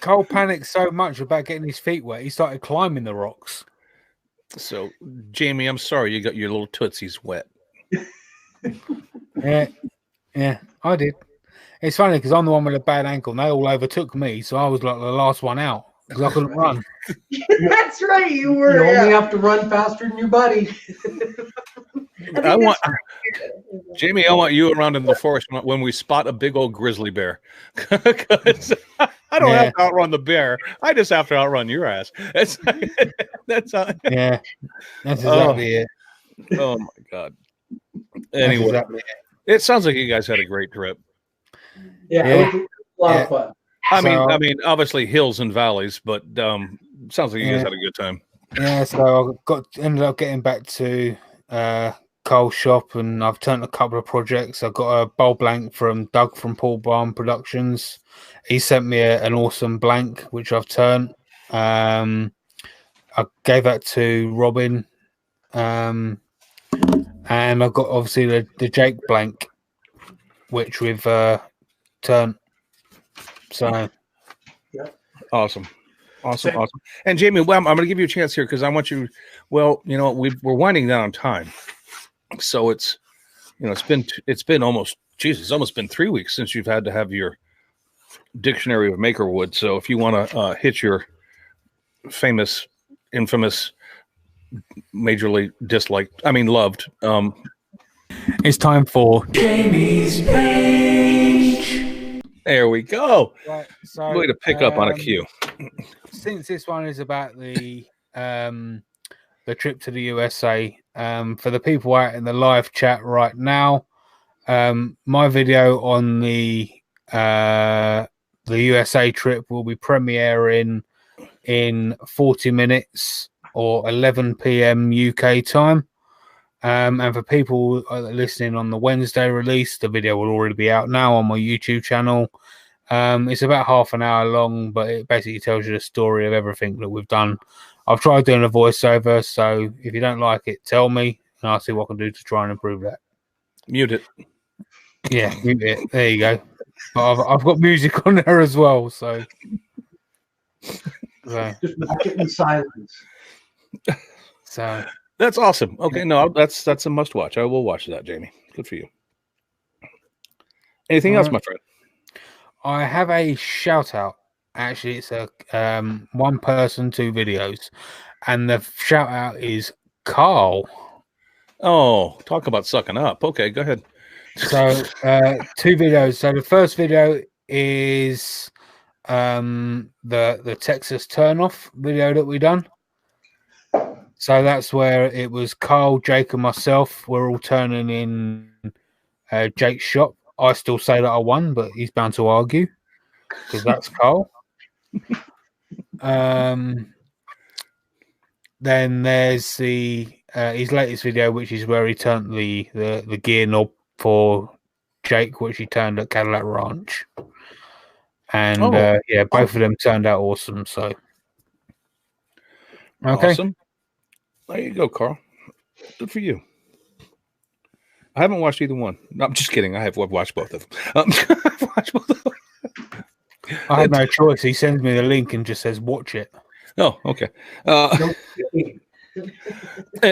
Cole panicked so much about getting his feet wet, he started climbing the rocks. So, Jamie, I'm sorry you got your little tootsies wet. Yeah, I did. It's funny because I'm the one with a bad ankle, and they all overtook me, so I was like the last one out because I couldn't run. That's right, you were. You only have to run faster than your buddy. Jamie, I want you around in the forest when we spot a big old grizzly bear. Because I don't have to outrun the bear. I just have to outrun your ass. That's Yeah, that's exactly it. Oh my God. Anyway, it sounds like you guys had a great trip. Yeah, it was a lot of fun. I mean, obviously hills and valleys, but sounds like you guys had a good time. Yeah, so I ended up getting back to Cole's shop, and I've turned a couple of projects. I've got a bowl blank from Doug from Paul Barn Productions. He sent me an awesome blank, which I've turned. I gave that to Robin, and I've got obviously the Jake blank, which we've turned. So, Awesome. And Jamie, well, I'm going to give you a chance here because I want you. Well, you know, we're winding down on time, so it's been almost it's almost been 3 weeks since you've had to have your dictionary of Makerwood. So if you want to hit your infamous, majorly loved. it's time for Jamie's page. There we go. Right, so, way to pick up on a cue. Since this one is about the trip to the USA, for the people out in the live chat right now, my video on the USA trip will be premiering in 40 minutes or 11 p.m. UK time. And for people listening on the Wednesday release, the video will already be out now on my YouTube channel. It's about half an hour long, but it basically tells you the story of everything that we've done. I've tried doing a voiceover, so if you don't like it, tell me, and I'll see what I can do to try and improve that. Mute it. Yeah, mute it. There you go. But I've got music on there as well, so. Just watch it in silence. So. That's awesome. Okay, no, that's a must watch. I will watch that, Jamie. Good for you. Anything else, my friend? I have a shout out. Actually, it's a one person, 2 videos, and the shout out is Carl. Oh, talk about sucking up. Okay, go ahead. So 2 videos. So the first video is the Texas turnoff video that we done. So that's where it was Carl, Jake, and myself. We're all turning in Jake's shop. I still say that I won, but he's bound to argue because that's Carl. Then there's his latest video, which is where he turned the gear knob for Jake, which he turned at Cadillac Ranch. And both of them turned out awesome. So. Okay. Awesome. There you go, Carl. Good for you. I haven't watched either one. No, I'm just kidding. I've watched both of them. I've watched both of them. I have no choice. He sends me the link and just says, watch it. Oh, okay.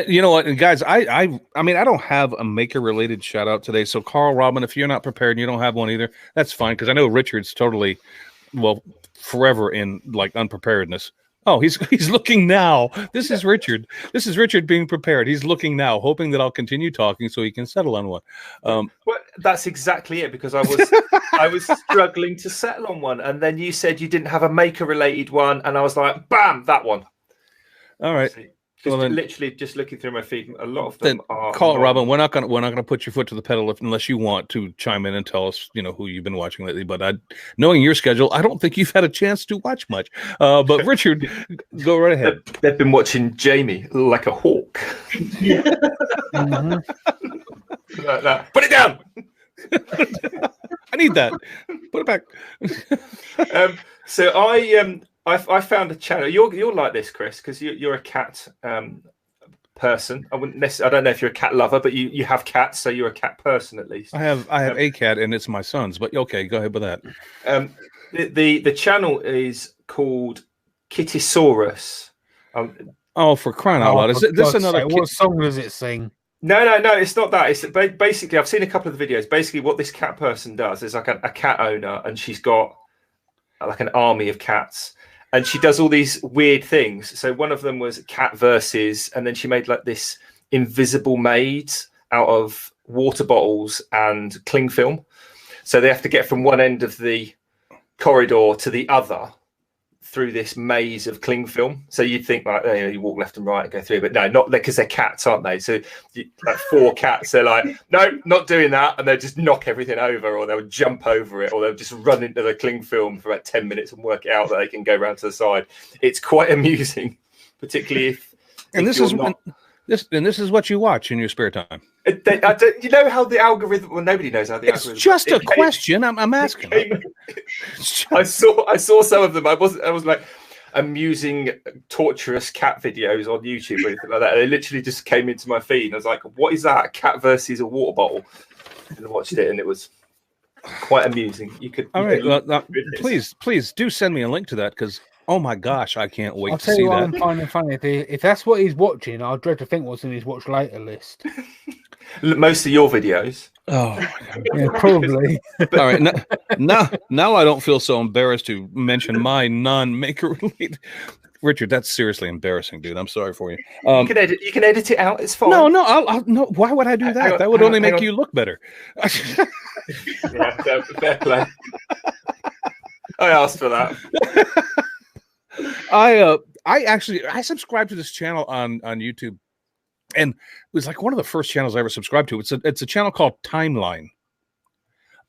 You know what, guys? I mean, I don't have a maker-related shout-out today. So, Carl, Robin, if you're not prepared and you don't have one either, that's fine, because I know Richard's totally, well, forever in, like, unpreparedness. Oh, he's looking now. This is Richard. This is Richard being prepared. He's looking now, hoping that I'll continue talking so he can settle on one. Well, that's exactly it, because I was struggling to settle on one, and then you said you didn't have a maker-related one, and I was like, bam, that one. All right. Literally just looking through my feed, a lot of them are. Call Robin. We're not gonna put your foot to the pedal unless you want to chime in and tell us, who you've been watching lately. But knowing your schedule, I don't think you've had a chance to watch much. But Richard, go right ahead. They've been watching Jamie like a hawk. Yeah. Like that. Put it down. I need that. Put it back. So I found a channel. You'll like this, Chris, because you're a cat person. I don't know if you're a cat lover, but you have cats, so you're a cat person at least. I have a cat, and it's my son's. But okay, go ahead with that. The channel is called Kittysaurus. Oh, for crying out loud! Is this another? What song does it sing? No, it's not that. It's basically, I've seen a couple of the videos. Basically, what this cat person does is like a cat owner, and she's got like an army of cats. And she does all these weird things. So one of them was cat versus, and then she made like this invisible maid out of water bottles and cling film. So they have to get from one end of the corridor to the other through this maze of cling film. So you'd think like, you walk left and right and go through, but no, not because they're cats, aren't they? So like 4 cats, they're like, no, not doing that. And they'll just knock everything over, or they'll jump over it, or they'll just run into the cling film for about 10 minutes and work it out that they can go around to the side. It's quite amusing, particularly if this is what you watch in your spare time. You know how the algorithm? Well, nobody knows how the algorithm. It's just a question. I'm asking. I saw some of them. I was like amusing, torturous cat videos on YouTube or anything like that. They literally just came into my feed. And I was like, "What is that? A cat versus a water bottle?" And I watched it, and it was quite amusing. You could. All right. Well, please do send me a link to that, because oh my gosh, I can't wait to see that. I'm finding funny. If that's what he's watching, I'll dread to think what's in his watch later list. Most of your videos. Oh, yeah, probably. All right. Now I don't feel so embarrassed to mention my non-maker related. Richard, that's seriously embarrassing, dude. I'm sorry for you. You can edit it out. It's fine. No. No. Why would I do that? That would only make you look better. Yeah, fair play. I asked for that. I subscribed to this channel on YouTube, and it was like one of the first channels I ever subscribed to. It's a channel called Timeline,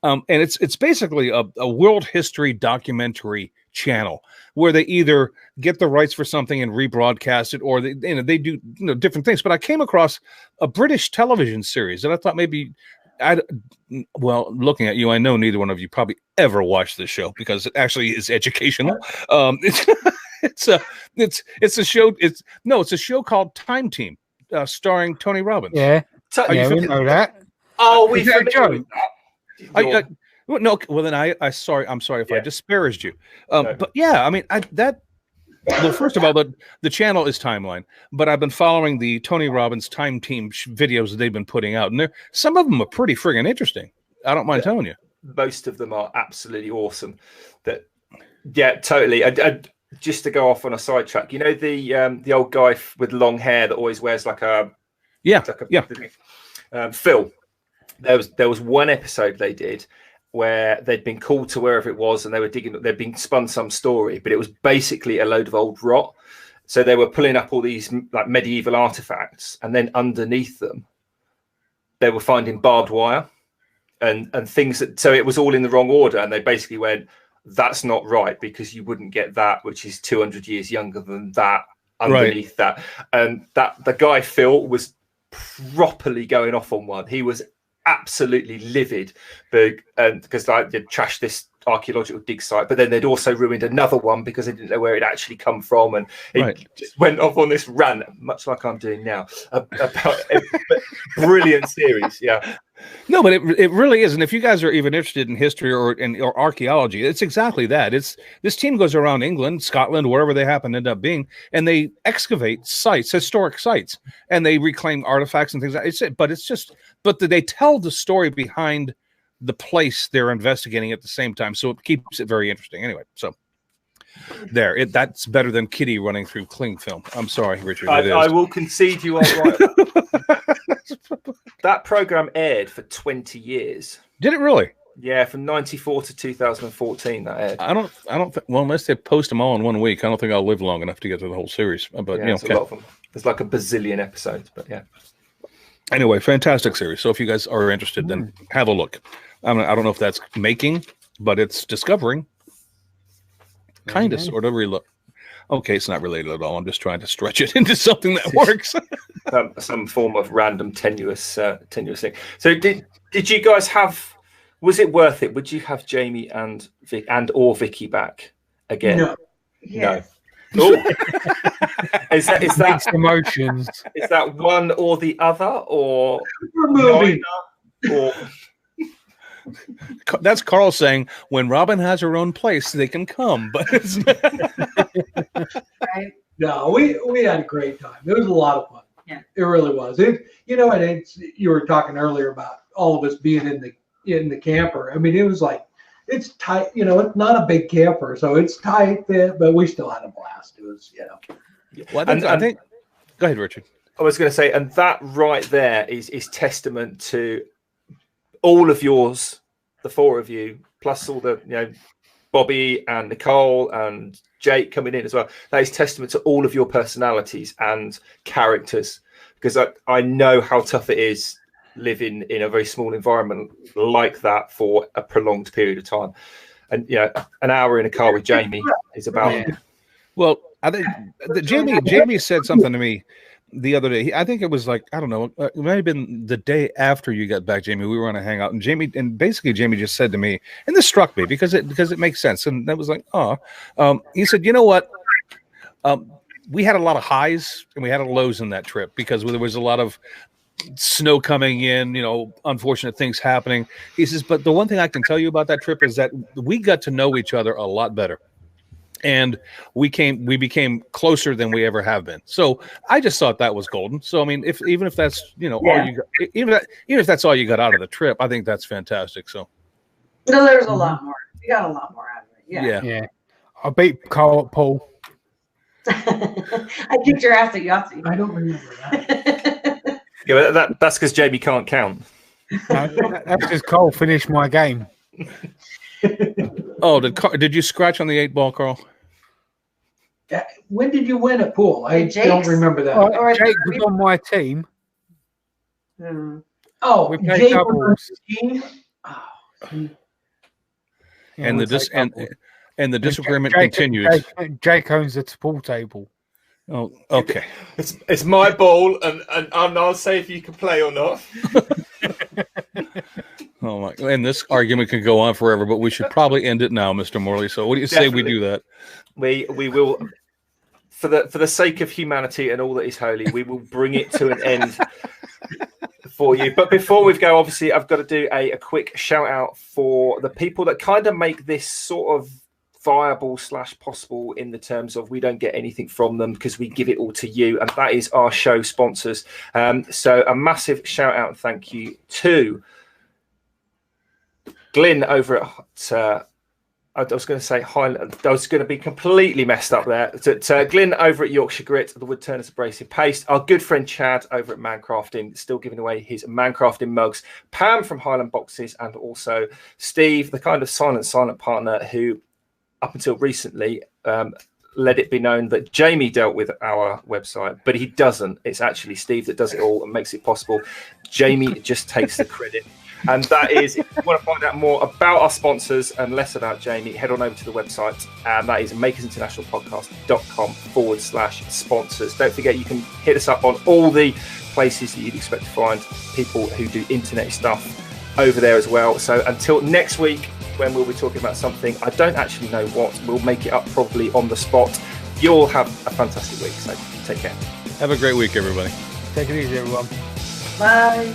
and it's basically a world history documentary channel where they either get the rights for something and rebroadcast it, or they do different things. But I came across a British television series, and I thought maybe looking at you, I know neither one of you probably ever watched this show, because it actually is educational. It's a show called Time Team, starring Tony Robbins. Yeah, we know that. Oh, we had a joke. No, well then I'm sorry if I disparaged you. But yeah, I mean well, first of all, the channel is Timeline, but I've been following the Tony Robbins Time Team videos that they've been putting out, and some of them are pretty friggin' interesting. I don't mind telling you. Most of them are absolutely awesome. Totally. Just to go off on a sidetrack, the old guy with long hair that always wears like a Phil. There was one episode they did where they'd been called to wherever it was, and they'd been spun some story, but it was basically a load of old rot. So they were pulling up all these like medieval artifacts, and then underneath them they were finding barbed wire and things so it was all in the wrong order, and they basically went, that's not right, because you wouldn't get that, which is 200 years younger than that, underneath that. And that the guy Phil was properly going off on one. He was absolutely livid, because like they trashed this archaeological dig site, but then they'd also ruined another one because they didn't know where it actually come from, and it just went off on this rant, much like I'm doing now, about a brilliant series. Yeah. No, but it really is. And if you guys are even interested in history or archaeology, it's exactly that. It's this team goes around England, Scotland, wherever they happen to end up being, and they excavate sites, historic sites, and they reclaim artifacts and things like that. But they tell the story behind the place they're investigating at the same time. So it keeps it very interesting. Anyway, so that's better than Kitty running through cling film. I'm sorry, Richard. I will concede you are right. That program aired for 20 years. Did it really? Yeah, from 94 to 2014 that aired. I don't think, well, unless they post them all in 1 week, I don't think I'll live long enough to get to the whole series. But there's a lot of them. There's like a bazillion episodes, but yeah. Anyway, fantastic series. So if you guys are interested, then have a look. I don't know if that's making, but it's discovering. Kind of, sort of, relook. Okay, it's not related at all. I'm just trying to stretch it into something that works. Some form of random tenuous thing. So did you guys have? Was it worth it? Would you have Jamie and or Vicky back again? No. Yes. No. Is that mixed emotions? Is that one or the other, or We're moving? Or that's Carl saying when Robin has her own place, they can come. But it's Right? No, we had a great time. It was a lot of fun. Yeah. It really was. You were talking earlier about all of us being in the camper. I mean, it was like, it's tight. It's not a big camper, so it's tight fit, but we still had a blast. It was, Well, I think. Go ahead, Richard. I was going to say, and that right there is testament to all of yours, the four of you, plus all the Bobby and Nicole and Jake coming in as well. That is testament to all of your personalities and characters, because I know how tough it is living in a very small environment like that for a prolonged period of time. And an hour in a car with Jamie is about. Yeah. Well, I think Jamie said something to me the other day. I think it was like, I don't know, it might have been the day after you got back, Jamie. We were on a hangout, and Jamie just said to me, and this struck me because it makes sense, and that was like, he said, you know what, we had a lot of highs and we had a lows in that trip because there was a lot of snow coming in, unfortunate things happening. He says, but the one thing I can tell you about that trip is that we got to know each other a lot better. And we became closer than we ever have been. So I just thought that was golden. So I mean, even if that's all you got, even if that's all you got out of the trip, I think that's fantastic. So no, there's a lot more. You got a lot more out of it. Yeah. I beat Carl at pool. I kicked your ass at Yahtzee. I don't remember that. Yeah, but that's because Jamie can't count. No, that's because Carl finished my game. Oh, did you scratch on the 8-ball, Carl? When did you win at pool? I don't remember that. Jake was on my team. Oh, we played Jake doubles. was on the team? Oh. And the disagreement continues. Jake owns the pool table. Oh, okay. It's my ball, and I'll say if you can play or not. Oh my! And this argument can go on forever, but we should probably end it now, Mr. Morley. So, what do you say we do that? We will, for the sake of humanity and all that is holy, we will bring it to an end for you. But before we go, obviously, I've got to do a quick shout out for the people that kind of make this sort of viable / possible in the terms of we don't get anything from them because we give it all to you, and that is our show sponsors. So a massive shout out and thank you to Glyn over at I was going to say Highland. I was going to be completely messed up there. To Glyn over at Yorkshire Grit, the Wood Turners Abrasive Paste. Our good friend Chad over at Mancrafting, still giving away his Mancrafting mugs. Pam from Highland Boxes, and also Steve, the kind of silent partner who, up until recently, let it be known that Jamie dealt with our website, but he doesn't. It's actually Steve that does it all and makes it possible. Jamie just takes the credit. And that is, if you want to find out more about our sponsors and less about Jamie, head on over to the website, and that is makersinternationalpodcast.com/sponsors. Don't forget, you can hit us up on all the places that you'd expect to find people who do internet stuff. over there as well. So until next week, when we'll be talking about something I don't actually know what, we'll make it up probably on the spot. You all have a fantastic week, so take care. Have a great week, everybody. Take it easy, everyone. Bye.